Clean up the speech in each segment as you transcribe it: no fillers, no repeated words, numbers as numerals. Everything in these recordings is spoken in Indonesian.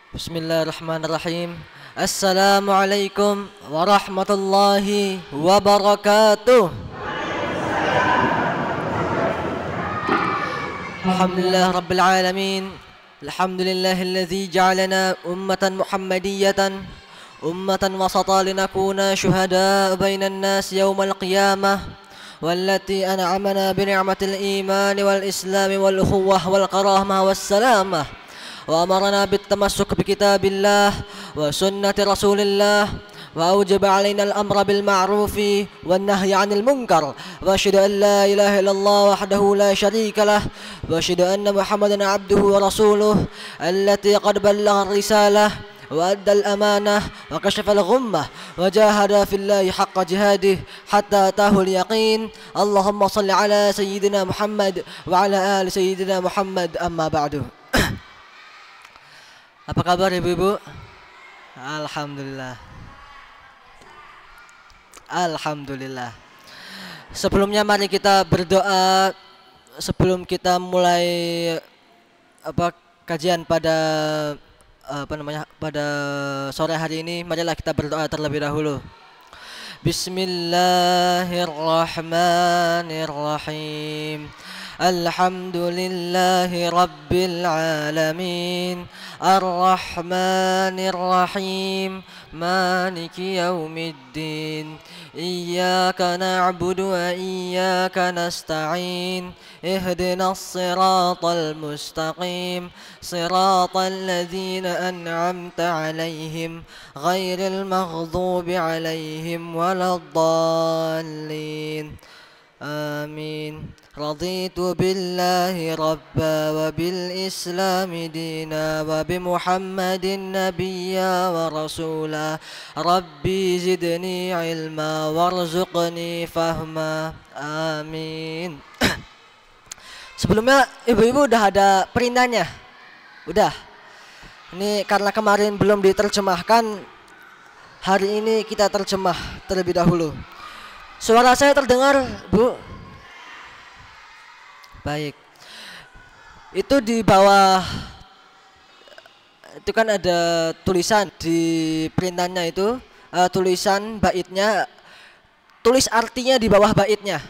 Bismillahirrahmanirrahim. Assalamualaikum warahmatullahi wabarakatuh. Alhamdulillah rabbil alamin. Alhamdulillahilladzi ja'alana ummatan muhammadiyatan ummatan wasata linakuna syuhada bainan nas yaumal qiyamah wallati an'amana bi ni'matil iman wal islam wal ukhuwah wal karamah was salamah wa amarna bit tamassuk bi kitabillah wa sunnati rasulillah wa awjaba alaina al-amra bil ma'rufi wan nahyi 'anil munkar wa asyhadu an la ilaha illallah wahdahu la syarika lah wa asyhadu anna muhammadan 'abduhu wa rasuluh allati qad ballagha ar-risalah wa adda al-amanah wa kashafa al-ghummah wa jahada fillahi haqqa jihadih hatta ataahu al-yaqin. Allahumma shalli ala sayyidina Muhammad wa ala ali sayyidina Muhammad, amma ba'du. Apa kabar ibu-ibu? Alhamdulillah. Alhamdulillah. Sebelumnya mari kita berdoa sebelum kita mulai kajian pada pada sore hari ini. Marilah kita berdoa terlebih dahulu. Bismillahirrahmanirrahim. Alhamdulillahi rabbil alamin. Ar-Rahmanir Rahim. Maliki yaumiddin. Iyyaka na'budu wa iyyaka nasta'in. Ihdinas siratal mustaqim. Siratal ladzina an'amta 'alaihim ghairil maghdubi 'alaihim waladdallin. Amin. Raditu billahi rabba wa bil islami dina wa bi muhammadin nabiyya wa rasula. Rabbi zidni ilma warzuqni fahma. Amin. Sebelumnya ibu-ibu udah ada perintahnya? Udah. Ini karena kemarin belum diterjemahkan, hari ini kita terjemah terlebih dahulu. Suara saya terdengar, Bu? Baik. Itu di bawah itu kan ada tulisan di perintahnya itu, tulisan baitnya, tulis artinya di bawah baitnya.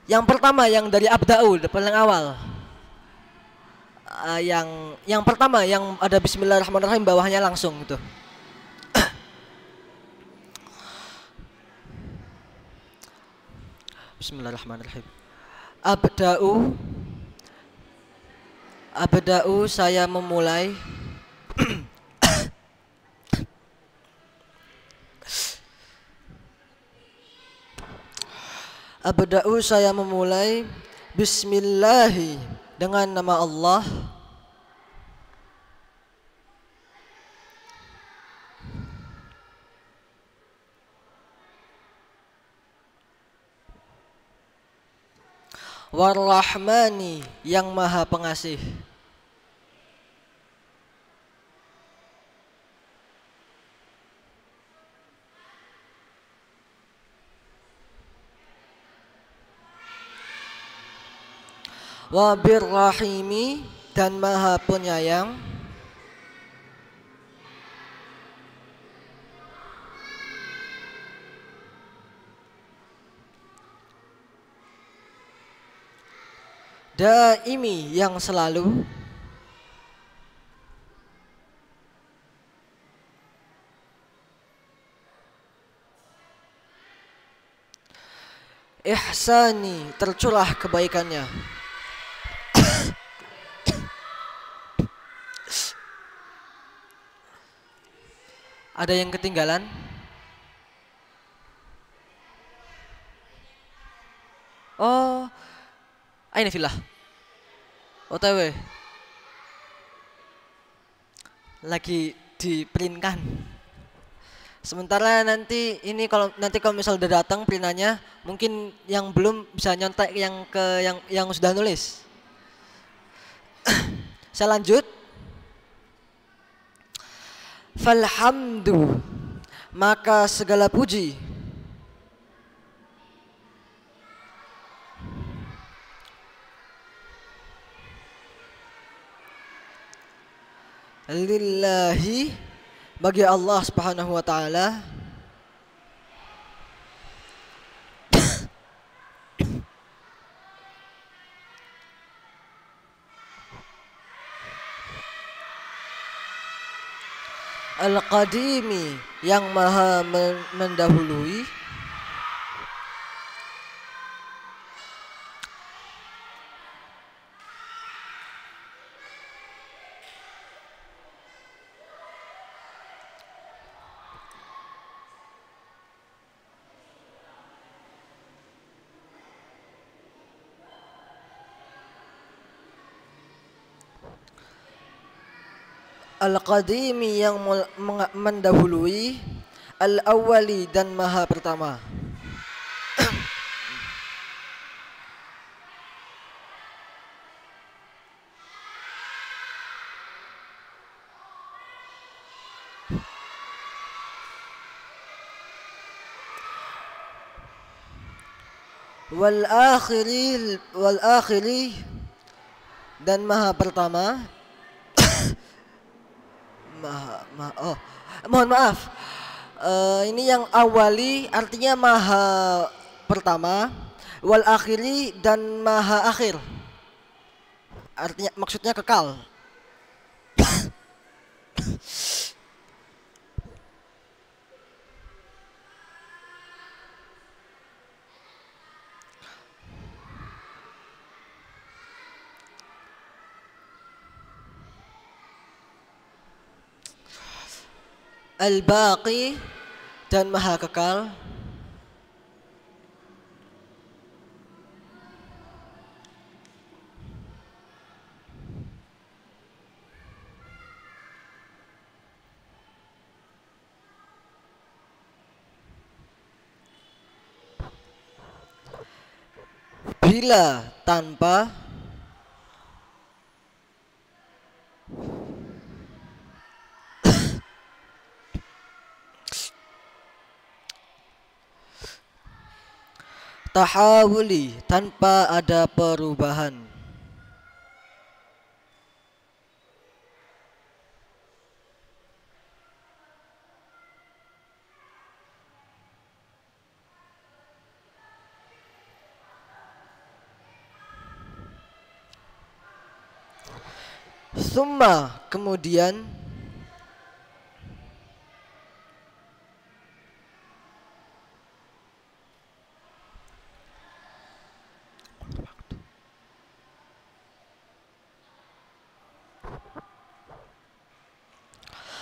Yang pertama yang dari abda'u, paling awal. Yang pertama yang ada bismillahirrahmanirrahim, bawahnya langsung itu. Bismillahirrahmanirrahim. Abda'u saya memulai. Abda'u saya memulai bismillahi, dengan nama Allah. Warrahmani, yang maha pengasih. Wabirrahimi, dan maha penyayang. Daimi, yang selalu. Ihsani, tercurah kebaikannya. Ada yang ketinggalan? Oh, ini filah. OTW. Lagi diprintkan. Sementara nanti ini kalau misal udah datang printannya, mungkin yang belum bisa nyontek yang sudah nulis. Saya lanjut. Falhamdu, maka segala puji Lillahi, bagi Allah Subhanahu wa taala, Al-Qadimi, yang maha mendahului, Al-Qadimi, yang mendahului, Al-Awwali, dan maha pertama. Wal akhiri, dan maha pertama. Mohon maaf. Ini yang awali artinya maha pertama, wal akhiri, dan maha akhir. Artinya maksudnya kekal. Al-Baqi, dan maha kekal. Bila tanpa, tahawuli, tanpa ada perubahan. Summa, kemudian,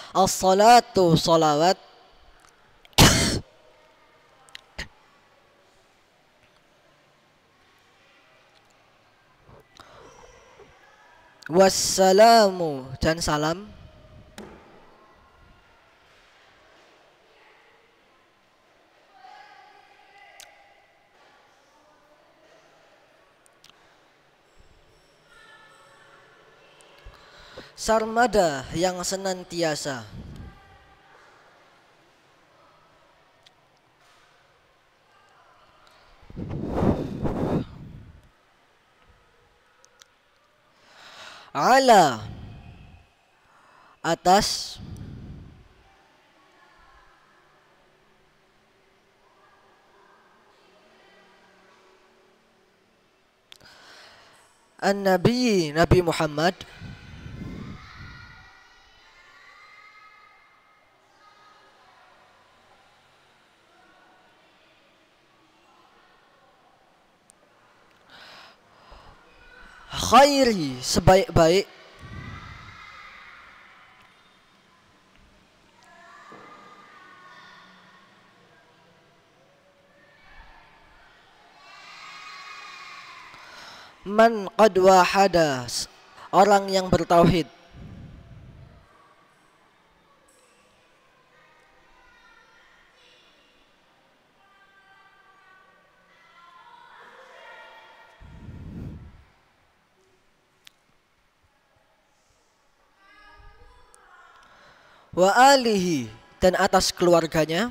as-salatu, salawat, wassalamu, dan salam, sarmada, yang senantiasa. Ala, atas, an-nabi, Nabi Muhammad, khairi, sebaik-baik, man qad wahada, orang yang bertauhid, wa alihi, dan atas keluarganya,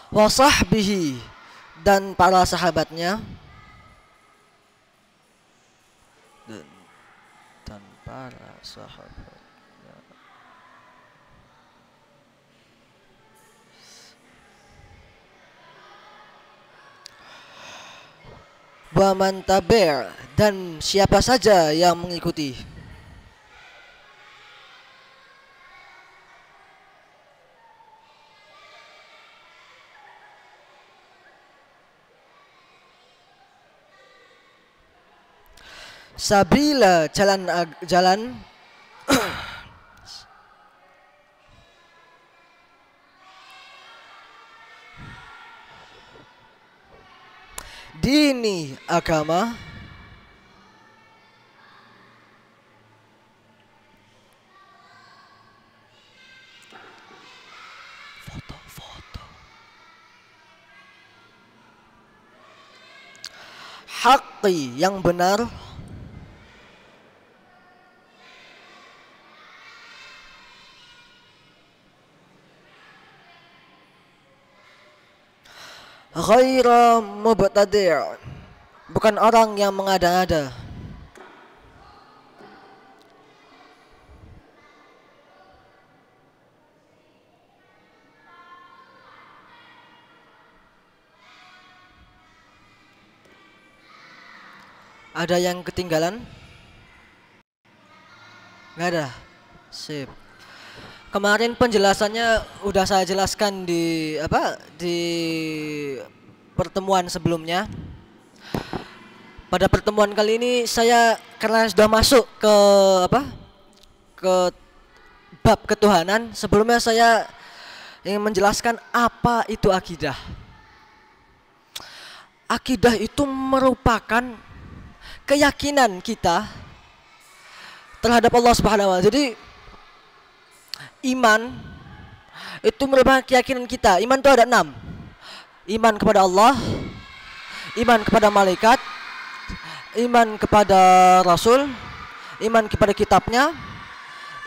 wa sahbihi, dan para sahabatnya, dan para sahabat, wa man tabi', dan siapa saja yang mengikuti. Sabila, jalan dini, agama, foto-foto, haqqi, yang benar, ghaira mubtadi', bukan orang yang mengada-ada. Ada yang ketinggalan? Nggak ada. Sip. Kemarin penjelasannya udah saya jelaskan di pertemuan sebelumnya. Pada pertemuan kali ini saya karena sudah masuk ke bab ketuhanan, sebelumnya saya ingin menjelaskan apa itu akidah. Akidah itu merupakan keyakinan kita terhadap Allah Subhanahu wa Ta'ala. Jadi iman itu merupakan keyakinan kita. Iman itu ada 6. Iman kepada Allah, iman kepada malaikat, iman kepada Rasul, iman kepada kitabnya,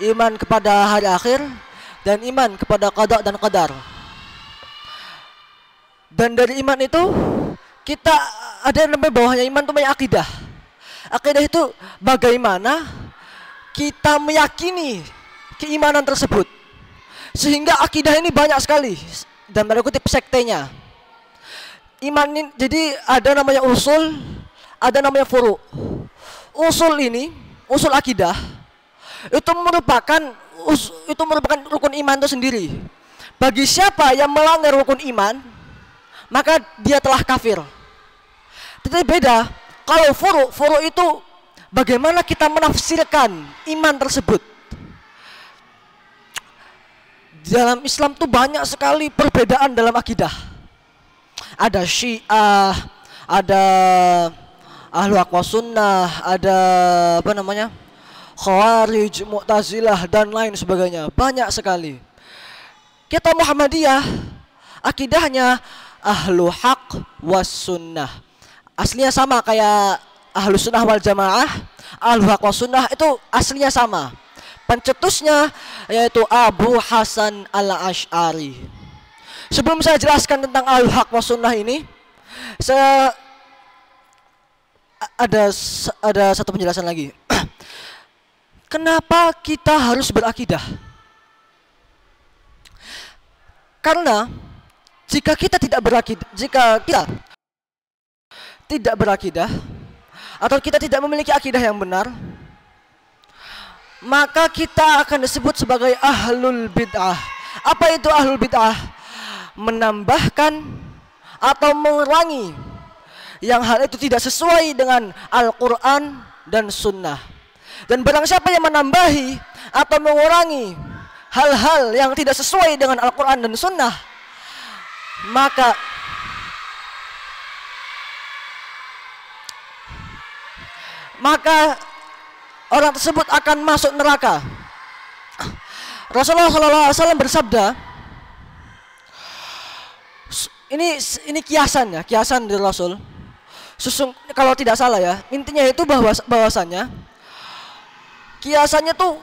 iman kepada hari akhir, dan iman kepada qada dan qadar. Dan dari iman itu kita ada yang namanya bawahnya iman itu namanya akidah. Akidah itu bagaimana kita meyakini keimanan tersebut. Sehingga akidah ini banyak sekali dan tanda kutip sektenya. Iman ini, jadi ada namanya usul, ada namanya furu'. Usul ini, usul akidah itu merupakan rukun iman itu sendiri. Bagi siapa yang melanggar rukun iman, maka dia telah kafir. Tetapi beda, kalau furu' itu bagaimana kita menafsirkan iman tersebut. Dalam Islam tuh banyak sekali perbedaan dalam akidah. Ada Syiah, ada Ahlu Aqwas Sunnah, ada Khawarij, Mu'tazilah, dan lain sebagainya. Banyak sekali. Kita Muhammadiyah, akidahnya Ahlu Haq was Sunnah. Aslinya sama kayak Ahlu Sunnah wal Jamaah, Ahlu Haq was Sunnah itu aslinya sama. Pencetusnya yaitu Abu Hasan al-Ash'ari. Sebelum saya jelaskan tentang Al-Haq wa Sunnah ini, saya ada satu penjelasan lagi. Kenapa kita harus berakidah? Karena jika kita tidak berakidah atau kita tidak memiliki akidah yang benar, maka kita akan disebut sebagai ahlul bid'ah. Apa itu ahlul bid'ah? Menambahkan atau mengurangi yang hal itu tidak sesuai dengan Al-Quran dan Sunnah. Dan barang siapa yang menambahi atau mengurangi hal-hal yang tidak sesuai dengan Al-Quran dan Sunnah, maka orang tersebut akan masuk neraka. Rasulullah SAW bersabda, ini kiasan dari Rasul. Kalau tidak salah ya, intinya itu bahwasannya kiasannya tuh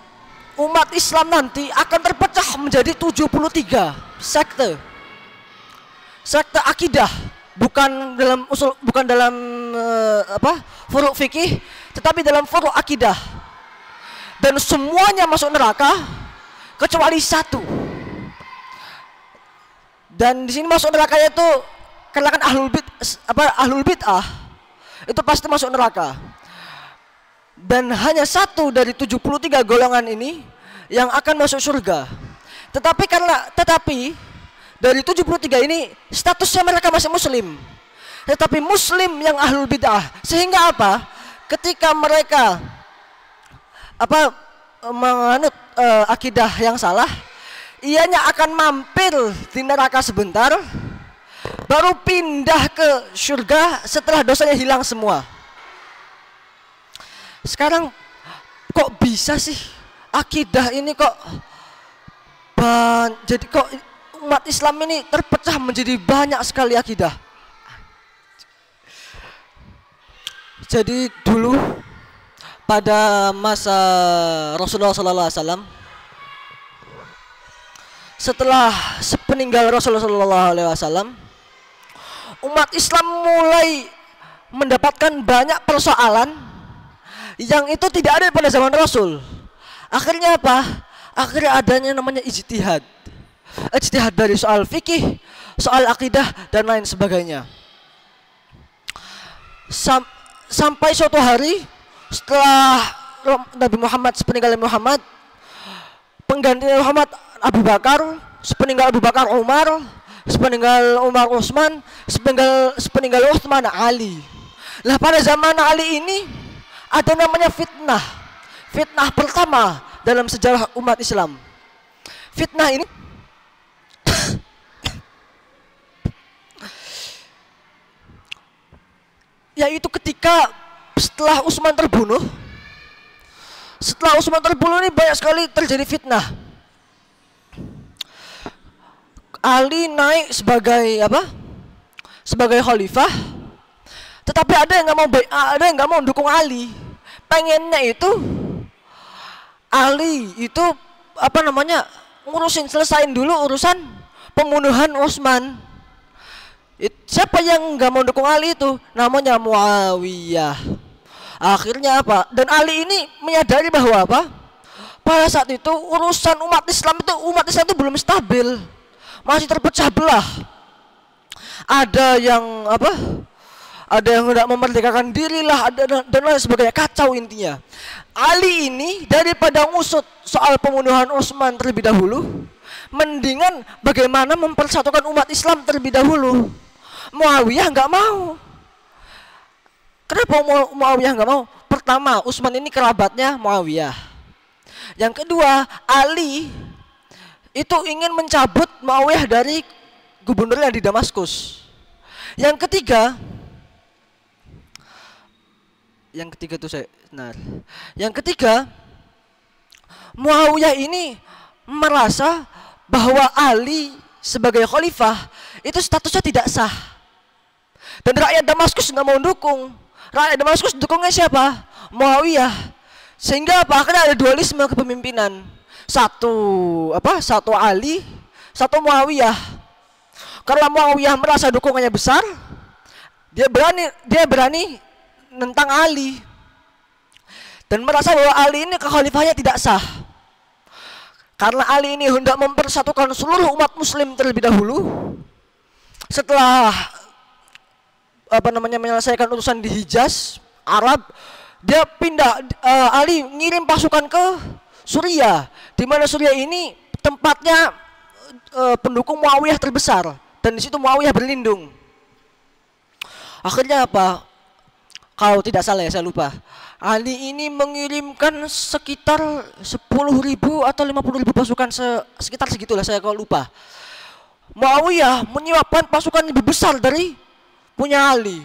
umat Islam nanti akan terpecah menjadi 73 sekte. sekte akidah, bukan dalam usul, bukan dalam furu' fikih, tetapi dalam furu' akidah. Dan semuanya masuk neraka kecuali satu. Dan di sini masuk neraka itu karena kan ahlul bid'ah itu pasti masuk neraka. Dan hanya satu dari 73 golongan ini yang akan masuk surga. Tetapi dari 73 ini statusnya mereka masih muslim. Tetapi muslim yang ahlul bid'ah. Sehingga apa? Ketika mereka menganut akidah yang salah, ianya akan mampir di neraka sebentar, baru pindah ke surga setelah dosanya hilang semua. Sekarang kok bisa sih akidah ini kok jadi kok umat Islam ini terpecah menjadi banyak sekali akidah. Jadi dulu pada masa Rasulullah SAW, setelah sepeninggal Rasulullah SAW, umat Islam mulai mendapatkan banyak persoalan yang itu tidak ada pada zaman Rasul. Akhirnya apa? Akhirnya adanya namanya ijtihad. Ijtihad dari soal fikih, soal akidah, dan lain sebagainya. Sampai suatu hari setelah Nabi Muhammad, sepeninggal Muhammad, pengganti Muhammad Abu Bakar, sepeninggal Abu Bakar Umar, sepeninggal Umar Utsman, sepeninggal Utsman Ali. Lah pada zaman Ali ini ada namanya fitnah. Fitnah pertama dalam sejarah umat Islam. Fitnah ini yaitu ketika setelah Utsman terbunuh. Setelah Utsman terbunuh ini banyak sekali terjadi fitnah. Ali naik sebagai sebagai khalifah. Tetapi ada yang nggak mau dukung Ali. Pengennya itu Ali itu selesain dulu urusan pembunuhan Utsman. Siapa yang nggak mau dukung Ali itu? Namanya Muawiyah. Akhirnya apa? Dan Ali ini menyadari bahwa pada saat itu urusan umat Islam itu belum stabil, masih terpecah belah. Ada yang hendak memerdekakan diri lah, dan lain sebagainya, kacau intinya. Ali ini daripada ngusut soal pembunuhan Utsman terlebih dahulu, mendingan bagaimana mempersatukan umat Islam terlebih dahulu. Muawiyah nggak mau. Kenapa Muawiyah nggak mau? Pertama, Utsman ini kerabatnya Muawiyah. Yang kedua, Ali itu ingin mencabut Muawiyah dari gubernurnya di Damaskus. Yang ketiga Muawiyah ini merasa bahwa Ali sebagai khalifah itu statusnya tidak sah. Dan rakyat Damaskus nggak mau dukung. Rakyat Damaskus dukungnya siapa? Muawiyah. Sehingga akhirnya ada dualisme kepemimpinan. Satu Ali, satu Muawiyah. Karena Muawiyah merasa dukungannya besar, dia berani nentang Ali. Dan merasa bahwa Ali ini kekhalifahnya tidak sah. Karena Ali ini hendak mempersatukan seluruh umat muslim terlebih dahulu. Setelah menyelesaikan urusan di Hijaz, Arab, dia pindah. Ali ngirim pasukan ke Suriah, di mana Suriah ini tempatnya pendukung Muawiyah terbesar, dan di situ Muawiyah berlindung. Akhirnya apa? Kalau tidak salah ya, saya lupa. Ali ini mengirimkan sekitar 10.000 atau 50.000 pasukan, sekitar segitulah, saya kalau lupa. Muawiyah menyiapkan pasukan lebih besar dari punya Ali.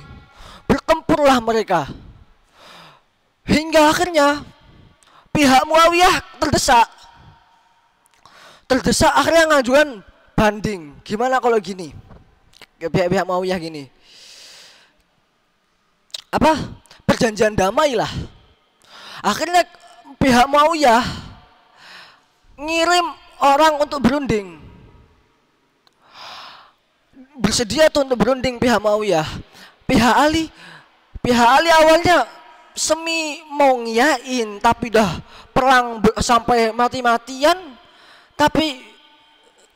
Bertempurlah mereka. Hingga akhirnya pihak Muawiyah terdesak akhirnya ngajukan banding. Gimana kalau gini? Pihak Muawiyah gini. Perjanjian damai lah. Akhirnya pihak Muawiyah ngirim orang untuk berunding. bersedia tuh untuk berunding pihak Muawiyah. Pihak Ali awalnya semi mau ngiyain, tapi dah perang sampai mati-matian. Tapi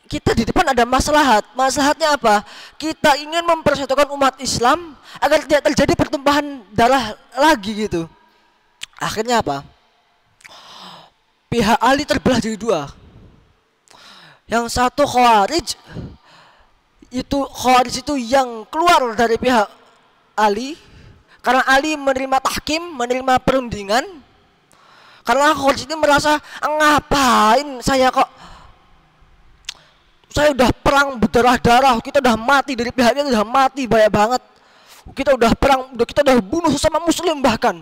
kita di depan ada maslahat. Maslahatnya apa? Kita ingin mempersatukan umat Islam agar tidak terjadi pertumpahan darah lagi gitu. Akhirnya apa? Pihak Ali terbelah jadi dua. Yang satu Khawarij itu yang keluar dari pihak Ali karena Ali menerima tahkim, menerima perundingan. Karena Khawarij ini merasa, ngapain saya udah perang berdarah-darah, kita udah mati, dari pihaknya udah mati banyak banget. Kita udah perang, kita udah bunuh sesama muslim bahkan.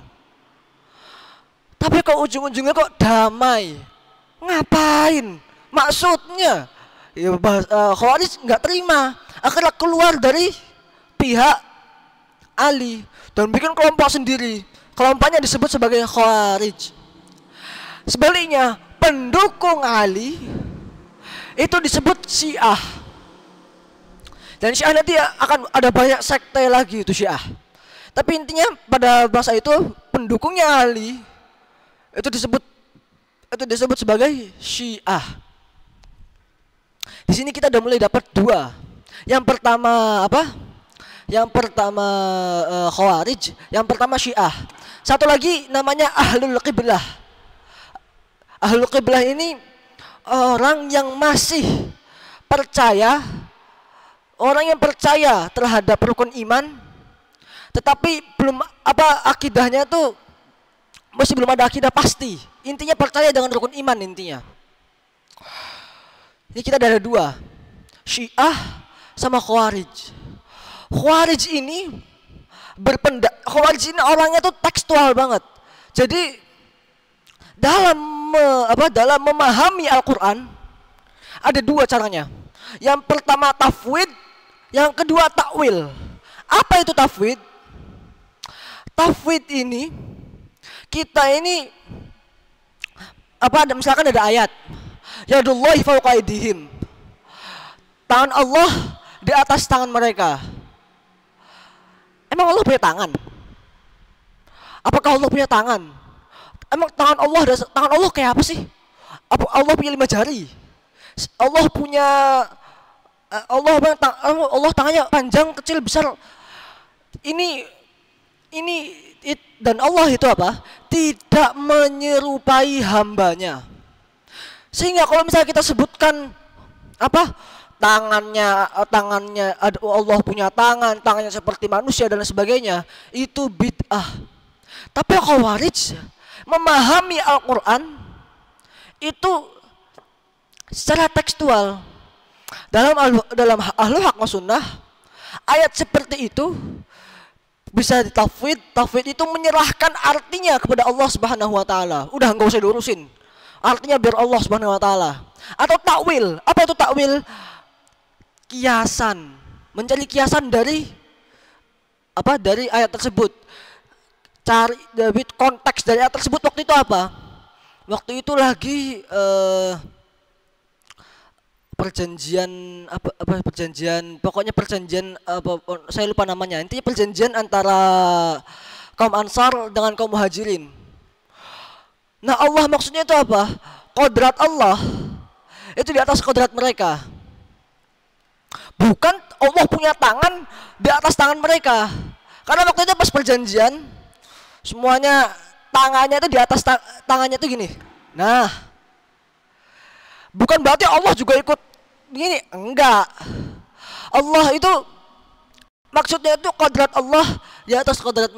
Tapi kok ujung-ujungnya kok damai? Ngapain? Maksudnya? Ya, Khawarij nggak terima, akhirnya keluar dari pihak Ali dan bikin kelompok sendiri. Kelompoknya disebut sebagai Khawarij. Sebaliknya, pendukung Ali itu disebut Syiah. Dan Syiah nanti akan ada banyak sekte lagi itu Syiah. Tapi intinya pada masa itu pendukungnya Ali itu disebut sebagai Syiah. Di sini kita udah mulai dapat dua. Yang pertama apa? Yang pertama Khawarij, yang pertama Syiah. Satu lagi namanya Ahlul Qiblah. Ahlul Qiblah ini orang yang masih percaya, orang yang percaya terhadap rukun iman, tetapi belum akidahnya tuh masih belum ada akidah pasti. Intinya percaya dengan rukun iman intinya. Ini kita ada dua, Syiah sama Khawarij. Khawarij ini orangnya tuh tekstual banget. Jadi dalam memahami Al-Quran ada dua caranya. Yang pertama tafwid, yang kedua takwil. Apa itu tafwid? Tafwid ini misalkan ada ayat yadullahi fawqa aydihim, tangan Allah di atas tangan mereka. Emang Allah punya tangan? Apakah Allah punya tangan? Emang tangan Allah kayak apa sih? Apa Allah punya 5 jari? Allah tangannya panjang, kecil, besar. Dan Allah itu apa? Tidak menyerupai hambanya. Sehingga kalau misalnya kita sebutkan tangannya Allah punya tangannya seperti manusia dan sebagainya, itu bid'ah. Tapi Khawarij memahami Al-Quran itu secara tekstual. Dalam Ahlul Haq wa Sunnah, ayat seperti itu bisa ditafwid. Tafwid itu menyerahkan artinya kepada Allah Subhanahu wa taala. Udah enggak usah diurusin. Artinya biar Allah Subhanahu wa taala. Atau takwil. Apa itu takwil? Kiasan. Mencari kiasan dari ayat tersebut. Cari konteks dari ayat tersebut waktu itu apa? Waktu itu lagi perjanjian saya lupa namanya. Intinya perjanjian antara kaum Ansar dengan kaum Muhajirin. Nah, Allah maksudnya itu apa? Kodrat Allah itu di atas kodrat mereka. Bukan Allah punya tangan di atas tangan mereka. Karena waktu itu pas perjanjian semuanya tangannya itu di atas tangannya itu gini. Nah, bukan berarti Allah juga ikut gini, enggak. Allah itu maksudnya itu kodrat Allah di atas kodrat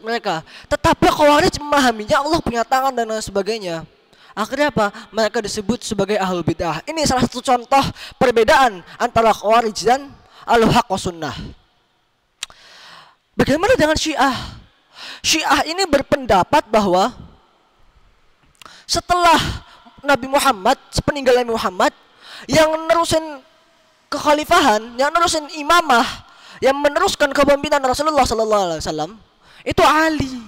mereka. Tetapi Khawarij memahaminya Allah punya tangan dan lain sebagainya. Akhirnya apa? Mereka disebut sebagai ahlul bid'ah. Ini salah satu contoh perbedaan antara Khawarij dan Ahlul Haq wa Sunnah. Bagaimana dengan Syiah? Syiah ini berpendapat bahwa setelah Nabi Muhammad, sepeninggal Nabi Muhammad, yang menerusin kekhalifahan, yang menerusin imamah, yang meneruskan kepemimpinan Rasulullah SAW itu Ali,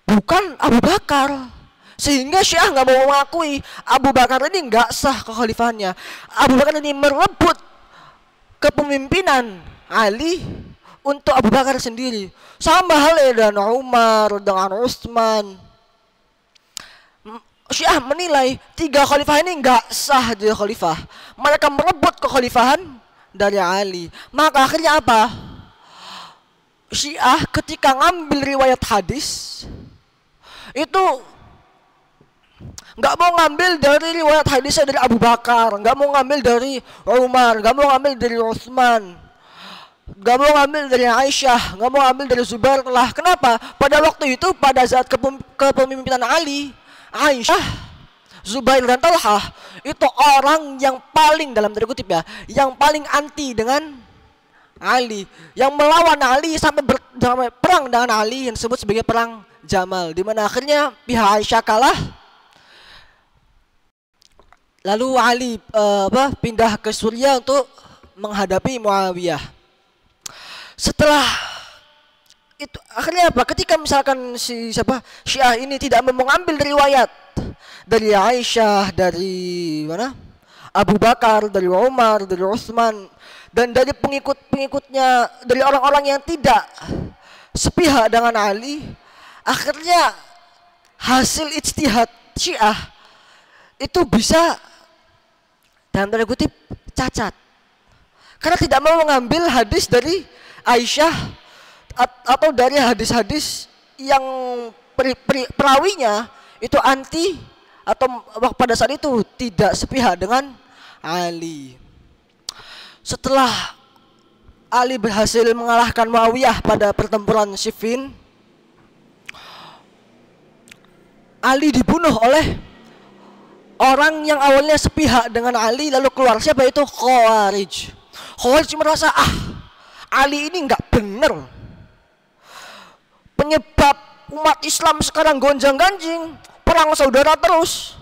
bukan Abu Bakar. Sehingga Syiah nggak mau mengakui Abu Bakar ini nggak sah kekhalifahannya. Abu Bakar ini merebut kepemimpinan Ali untuk Abu Bakar sendiri. Sama halnya dengan Umar, dengan Utsman. Syiah menilai 3 khalifah ini nggak sah jadi khalifah. Mereka merebut kekhalifahan dari Ali. Maka akhirnya apa? Syiah ketika ngambil riwayat hadis itu nggak mau ngambil dari riwayat hadisnya dari Abu Bakar, nggak mau ngambil dari Umar, nggak mau ngambil dari Utsman, nggak mau ngambil dari Aisyah, nggak mau ngambil dari Zubair lah. Kenapa? Pada waktu itu, pada saat kepemimpinan Ali, Aisyah, Zubair dan Talhah itu orang yang paling, dalam tanda kutip ya, yang paling anti dengan Ali, yang melawan Ali sampai perang dengan Ali yang disebut sebagai perang Jamal, di mana akhirnya pihak Aisyah kalah. Lalu Ali pindah ke Suriah untuk menghadapi Muawiyah. Setelah itu akhirnya apa? Ketika misalkan Syiah ini tidak mau mengambil riwayat dari Aisyah, dari mana? Abu Bakar, dari Umar, dari Utsman, dan dari pengikut-pengikutnya, dari orang-orang yang tidak sepihak dengan Ali, akhirnya hasil ijtihad Syiah itu bisa, dalam tanda kutip, cacat. Karena tidak mau mengambil hadis dari Aisyah atau dari hadis-hadis yang perawinya itu anti atau pada saat itu tidak sepihak dengan Ali. Setelah Ali berhasil mengalahkan Muawiyah pada pertempuran Siffin, Ali dibunuh oleh orang yang awalnya sepihak dengan Ali, lalu keluar. Siapa itu? Khawarij. Khawarij merasa Ali ini nggak bener, penyebab umat Islam sekarang gonjang-ganjing, perang saudara terus.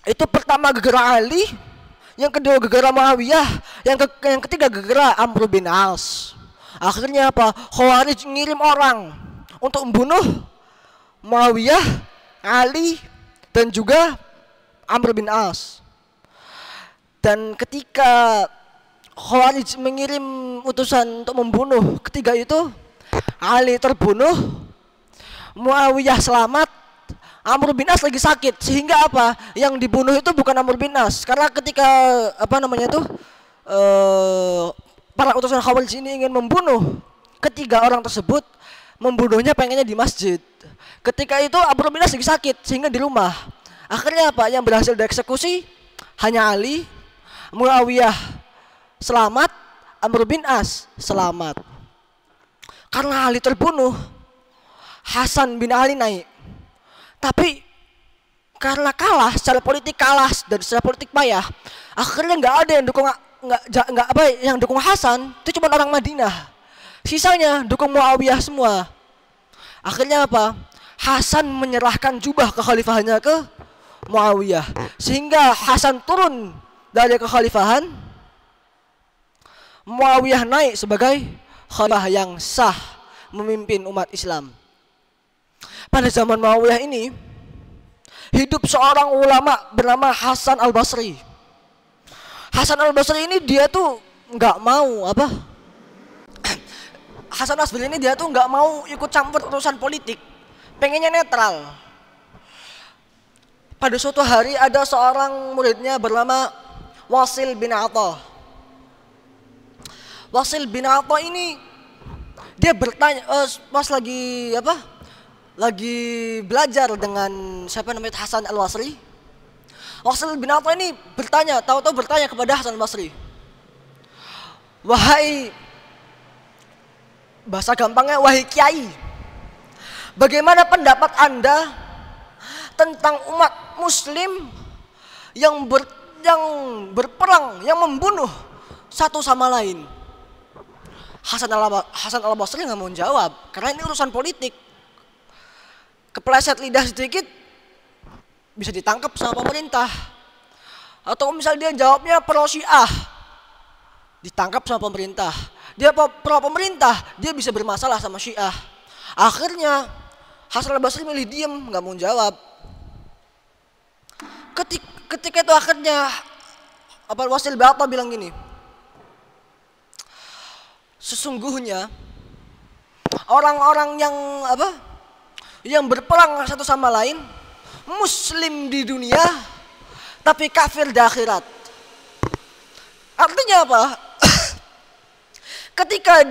Itu pertama gegara Ali, yang kedua gegara Muawiyah, yang ketiga gegara Amr bin As. Akhirnya apa? Khawarij ngirim orang untuk membunuh Muawiyah, Ali, dan juga Amr bin As. Dan ketika Khawarij mengirim utusan untuk membunuh ketiga itu, Ali terbunuh, Muawiyah selamat, Amr bin As lagi sakit. Sehingga apa? Yang dibunuh itu bukan Amr bin As, karena ketika para utusan Khawarij ini ingin membunuh ketiga orang tersebut, membunuhnya pengennya di masjid. Ketika itu Amr bin As lagi sakit, sehingga di rumah. Akhirnya apa? Yang berhasil dieksekusi hanya Ali, Muawiyah selamat, Amr bin As selamat. Karena Ali terbunuh, Hasan bin Ali naik. Tapi karena kalah secara politik, dan secara politik payah, akhirnya nggak ada yang dukung, yang dukung Hasan. Itu cuma orang Madinah. Sisanya dukung Muawiyah semua. Akhirnya apa? Hasan menyerahkan jubah kekhalifahannya ke Muawiyah, sehingga Hasan turun dari kekhalifahan, Muawiyah naik sebagai khalifah yang sah memimpin umat Islam. Pada zaman Muawiyah ini hidup seorang ulama bernama Hasan al-Basri. Hasan al-Basri ini dia tuh nggak mau Hasan al-Basri ini dia tuh nggak mau ikut campur urusan politik, pengennya netral. Pada suatu hari ada seorang muridnya bernama Wasil bin Atha. Wasil bin Atha ini dia bertanya pas lagi belajar dengan Hasan al-Basri. Wasil bin Atha ini tahu-tahu bertanya kepada Hasan al-Basri, "Wahai," bahasa gampangnya, "wahai kiai, bagaimana pendapat Anda tentang umat muslim yang berperang, yang membunuh satu sama lain?" Hasan al-Basri nggak mau jawab karena ini urusan politik. Kepleset lidah sedikit bisa ditangkap sama pemerintah. Atau misalnya dia jawabnya pro Syiah, ditangkap sama pemerintah. Dia pro pemerintah, dia bisa bermasalah sama Syiah. Akhirnya Hasan al-Basri milih diem, nggak mau jawab. Ketika itu akhirnya Wasil bin Atha bilang gini, sesungguhnya orang-orang yang yang berperang satu sama lain, muslim di dunia tapi kafir di akhirat. Artinya apa? Ketika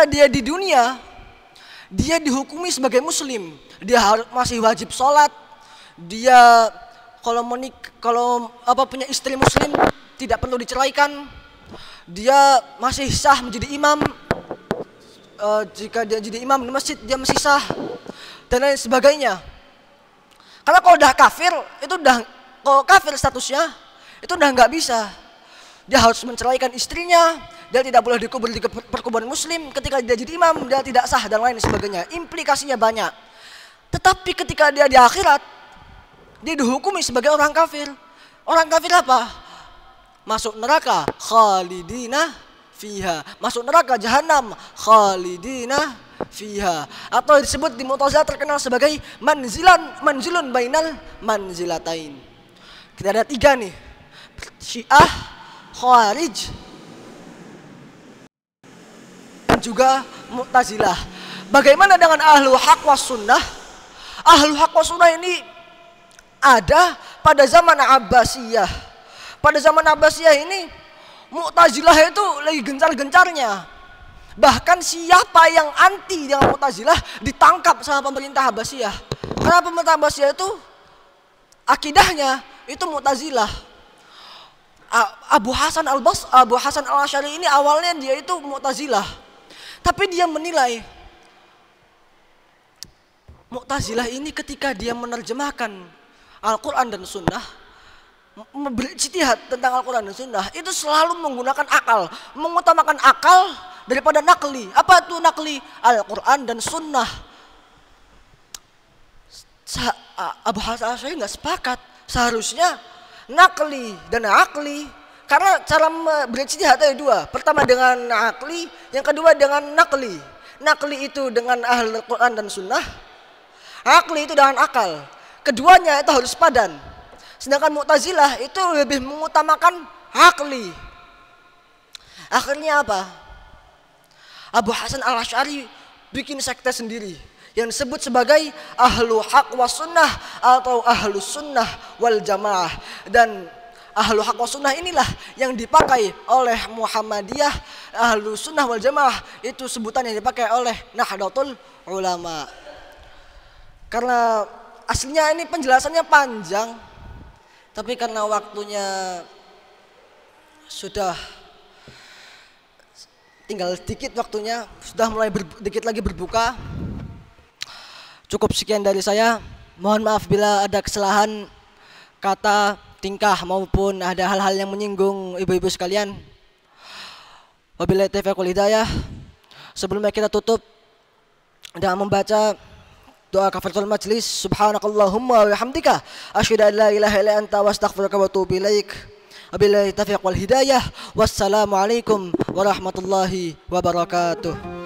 dia di dunia, dia dihukumi sebagai muslim, dia masih wajib sholat, dia kalau punya istri muslim tidak perlu diceraikan, dia masih sah menjadi imam, jika dia jadi imam di masjid dia masih sah, dan lain sebagainya. Karena kalau udah kafir, kalau kafir statusnya itu udah nggak bisa, dia harus menceraikan istrinya, dia tidak boleh dikubur di perkuburan muslim, ketika dia jadi imam dia tidak sah, dan lain sebagainya. Implikasinya banyak. Tetapi ketika dia di akhirat, dia dihukumi sebagai orang kafir. Orang kafir apa? Masuk neraka, khalidina fiha. Masuk neraka jahanam, khalidina fiha. Atau disebut di Mu'tazilah terkenal sebagai manzilun bainal manzilatain. Kita ada 3 nih, Syiah, Khawarij, dan juga Mu'tazilah. Bagaimana dengan ahlu haq was sunnah? Ahlu haq was sunnah ini ada pada zaman Abbasiyah. Pada zaman Abbasiyah ini Mu'tazilah itu lagi gencar-gencarnya. Bahkan siapa yang anti dengan Mu'tazilah ditangkap sama pemerintah Abbasiyah. Karena pemerintah Abbasiyah itu akidahnya itu Mu'tazilah. Abu Hasan al-Asy'ari ini awalnya dia itu Mu'tazilah. Tapi dia menilai Mu'tazilah ini ketika dia menerjemahkan Al-Quran dan Sunnah, berijtihad tentang Al-Quran dan Sunnah, itu selalu menggunakan akal, mengutamakan akal daripada nakli. Apa itu nakli? Al-Quran dan Sunnah. Abu Hasan al-Asy'ari nggak sepakat. Seharusnya nakli dan akli, karena cara berijtihad ada 2. Pertama dengan akli, yang kedua dengan nakli. Nakli itu dengan Al-Quran dan Sunnah, akli itu dengan akal. Keduanya itu harus padan. Sedangkan Mu'tazilah itu lebih mengutamakan akli. Akhirnya apa? Abu Hasan al-Asy'ari bikin sekte sendiri yang disebut sebagai ahlu haq was sunnah atau ahlu sunnah wal jamaah. Dan ahlu haq was sunnah inilah yang dipakai oleh Muhammadiyah. Ahlu sunnah wal jamaah itu sebutan yang dipakai oleh Nahdlatul Ulama. Karena aslinya ini penjelasannya panjang, tapi karena waktunya sudah tinggal sedikit, waktunya sudah mulai dikit lagi berbuka. Cukup sekian dari saya. Mohon maaf bila ada kesalahan kata, tingkah, maupun ada hal-hal yang menyinggung ibu-ibu sekalian. Wabillahi taufiq wal hidayah. Sebelumnya kita tutup dengan membaca doa kafaratul majlis. Subhanakallahumma wa bihamdika asyhadu an la ilaha illa anta wa astaghfiruka wa atubu ilaik. Wabillahi taufiq wal hidayah. Wassalamualaikum warahmatullahi wabarakatuh.